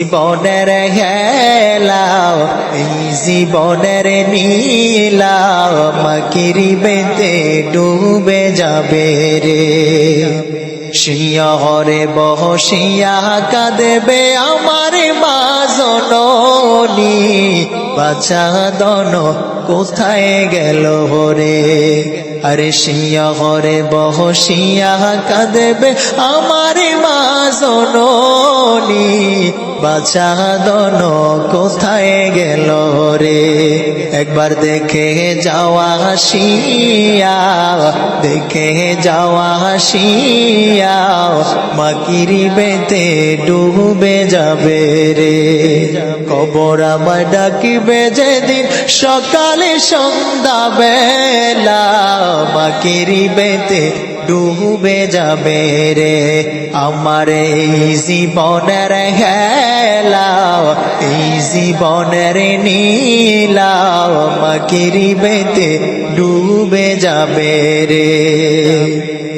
জীবনের হেলাও এই জীবনের নীলাও মাকিরিবেতে ডুবে যাবে রে। শিয়রে বহসিয়া কাঁদবে আমার মা জননী, বাছা দন কোথায় গেল রে। আরে শিয়রে বহসিয়া কাঁদবে আমার মা জননী, বাছা দন কোথায় গেল রে। একবার দেখে যাওয়া আসিয়া, দেখে যাওয়া আসিয়া মাকিরিবেতে ডুবে যাবে রে। কবর আমার ডাকিবে যেদিন সকালে সন্ধ্যা বেলা, মাকিরিবেতে ডুবে যাবে রে। আমার এই জীবনের হেলাও এই জীবনের নীলাও মাকিরিবেতে ডুবে যাবে রে।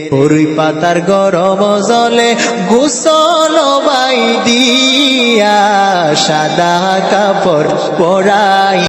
পুরুই পাতার গরম জলে গোসল বাই দিয়া, সাদা কাপড় পরাই